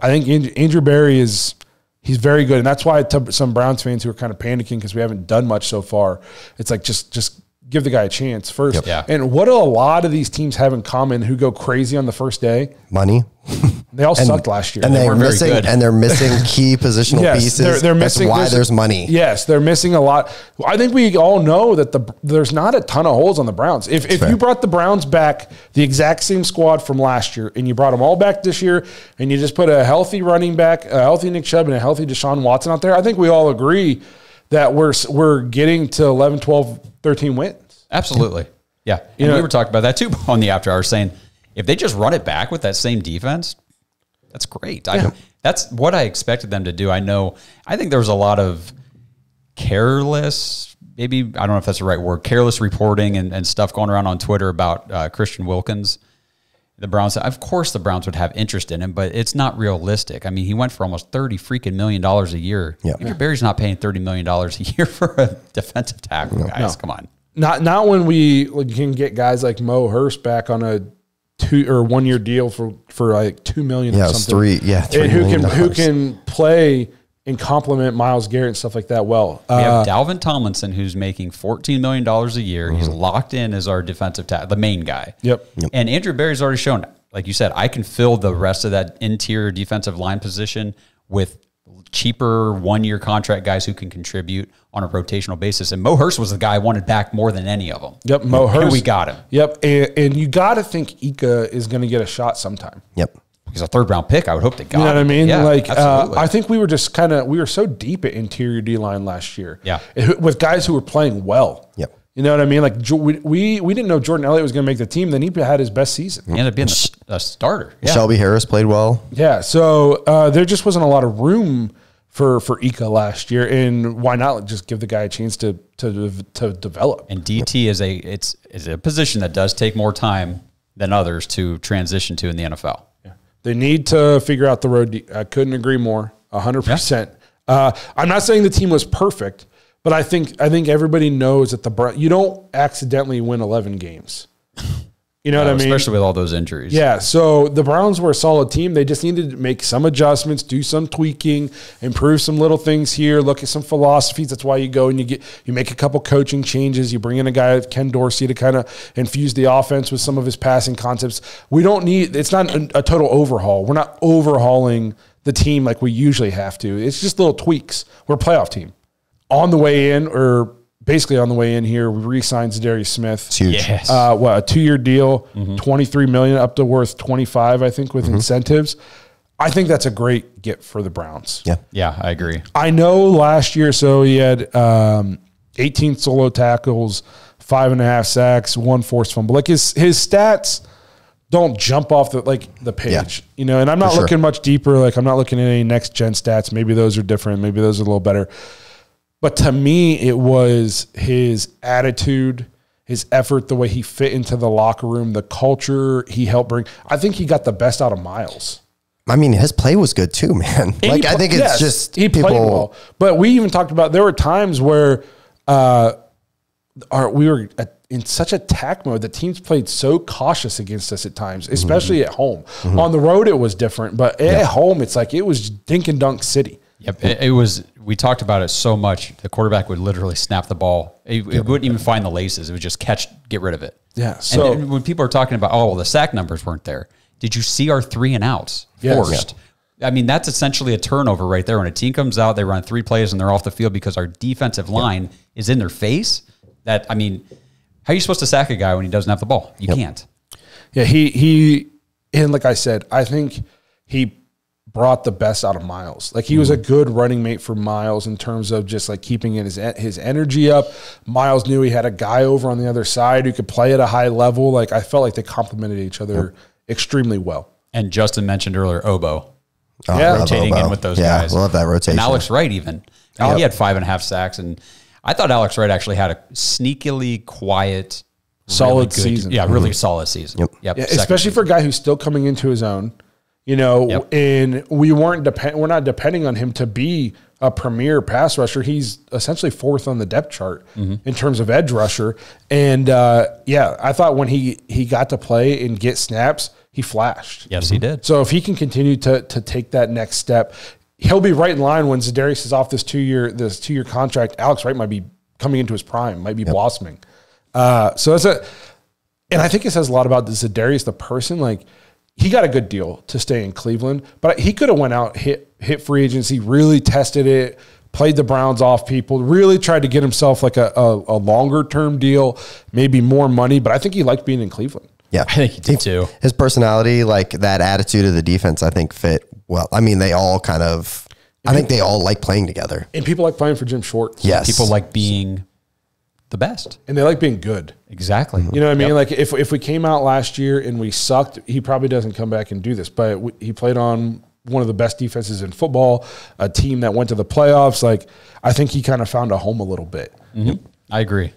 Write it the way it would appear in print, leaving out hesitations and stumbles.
I think Andrew Berry he's very good. And that's why some Browns fans who are kind of panicking because we haven't done much so far, it's like just give the guy a chance first. Yep. Yeah. And what do a lot of these teams have in common who go crazy on the first day? Money. They all sucked last year. And they weren't very good. And they're missing key positional pieces. They're missing. That's why there's money. Yes, they're missing a lot. I think we all know that there's not a ton of holes on the Browns. If you brought the Browns back, the exact same squad from last year, and you brought them all back this year, and you just put a healthy running back, a healthy Nick Chubb, and a healthy Deshaun Watson out there, I think we all agree that we're getting to 11, 12, 13 wins. Absolutely. Yeah. And we were talking about that too on the after hours, saying if they just run it back with that same defense, that's great. That's what I expected them to do. I think there was a lot of careless, maybe, I don't know if that's the right word, careless reporting and stuff going around on Twitter about Christian Wilkins. The Browns, of course the Browns would have interest in him, but it's not realistic. I mean, he went for almost $30 million a year. Yeah. Andrew Berry's not paying $30 million a year for a defensive tackle, guys. Come on. Not when we can get guys like Mo Hurst back on a 2 or 1 year deal for like $2 million or something. $3 million. Who can play and complement Myles Garrett and stuff like that well. We have Dalvin Tomlinson, who's making $14 million a year. He's locked in as our defensive tackle, the main guy. Yep. And Andrew Berry's already shown, like you said, I can fill the rest of that interior defensive line position with cheaper 1 year contract guys who can contribute on a rotational basis. And Mo Hurst was the guy I wanted back more than any of them. Yep, Mo Hurst. And we got him. Yep, and you got to think Ika is going to get a shot sometime. Yep. He's a 3rd round pick. I would hope they got him. You know what I mean? Yeah, like, absolutely. I think we were just we were so deep at interior D-line last year. Yeah. With guys who were playing well. Yep. You know what I mean? Like, we didn't know Jordan Elliott was going to make the team. Then he had his best season. He ended up being a starter. Yeah. Shelby Harris played well. Yeah, so there just wasn't a lot of room for Ika last year, and why not just give the guy a chance to develop? And DT is a position that does take more time than others to transition to in the NFL. Yeah. They need to figure out the road. I couldn't agree more, 100%. I'm not saying the team was perfect, but I think everybody knows that you don't accidentally win 11 games. You know what I mean? Especially with all those injuries. Yeah, so the Browns were a solid team. They just needed to make some adjustments, do some tweaking, improve some little things here, look at some philosophies. That's why you go and you make a couple coaching changes. You bring in a guy like Ken Dorsey to kind of infuse the offense with some of his passing concepts. It's not a total overhaul. We're not overhauling the team like we usually have to. It's just little tweaks. We're a playoff team. On the way in, or basically on the way in here, we re-signed Zadarius Smith. It's huge. Yes. A 2-year deal, $23 million up to worth $25, I think, with incentives. I think that's a great get for the Browns. Yeah. Yeah, I agree. I know last year, so he had 18 solo tackles, 5.5 sacks, 1 forced fumble. Like his stats don't jump off the page, you know. And I'm not looking much deeper. Like I'm not looking at any next gen stats. Maybe those are different. Maybe those are a little better. But to me, it was his attitude, his effort, the way he fit into the locker room, the culture he helped bring. I think he got the best out of Myles. I mean, his play was good too, man. I think it's just he played well. But we even talked about there were times where we were in such attack mode. The teams played so cautious against us at times, especially at home. On the road, it was different, but at home, it's like it was dink and dunk city. Yep, it was. We talked about it so much. The quarterback would literally snap the ball. It wouldn't even find the laces. It would just get rid of it. Yeah. So and when people are talking about, the sack numbers weren't there. Did you see our 3 and outs forced? Yeah. I mean, that's essentially a turnover right there. When a team comes out, they run 3 plays and they're off the field because our defensive line is in their face. How are you supposed to sack a guy when he doesn't have the ball? You can't. Yeah, he and like I said, I think he brought the best out of Myles. Like he was a good running mate for Myles in terms of just like keeping his energy up. Myles knew he had a guy over on the other side who could play at a high level. Like I felt like they complemented each other extremely well. And Justin mentioned earlier Obo. Yeah, rotating in with those guys. Love that rotation. And Alex Wright even. He had 5.5 sacks, and I thought Alex Wright actually had a sneakily quiet, solid season. Yeah, really solid season. Yep. Yeah, especially for a guy who's still coming into his own. You know, and we're not depending on him to be a premier pass rusher. He's essentially 4th on the depth chart in terms of edge rusher. And I thought when he got to play and get snaps, he flashed. Yes, he did. So if he can continue to take that next step, he'll be right in line when Za'Darius is off this 2-year contract. Alex Wright might be coming into his prime, might be blossoming. So and I think it says a lot about Za'Darius, the person. Like, he got a good deal to stay in Cleveland, but he could have went out, hit free agency, really tested it, played the Browns off people, really tried to get himself like a longer term deal, maybe more money. But I think he liked being in Cleveland. Yeah, I think he did too. His personality, like that attitude of the defense, I think fit well. I mean, they all kind of, I think they all like playing together. And people like playing for Jim Schwartz. Yes. People like being the best. And they like being good. Exactly. You know what I mean? Like, if we came out last year and we sucked, he probably doesn't come back and do this. But he played on one of the best defenses in football, a team that went to the playoffs. Like, I think he kind of found a home a little bit. Mm-hmm. I agree.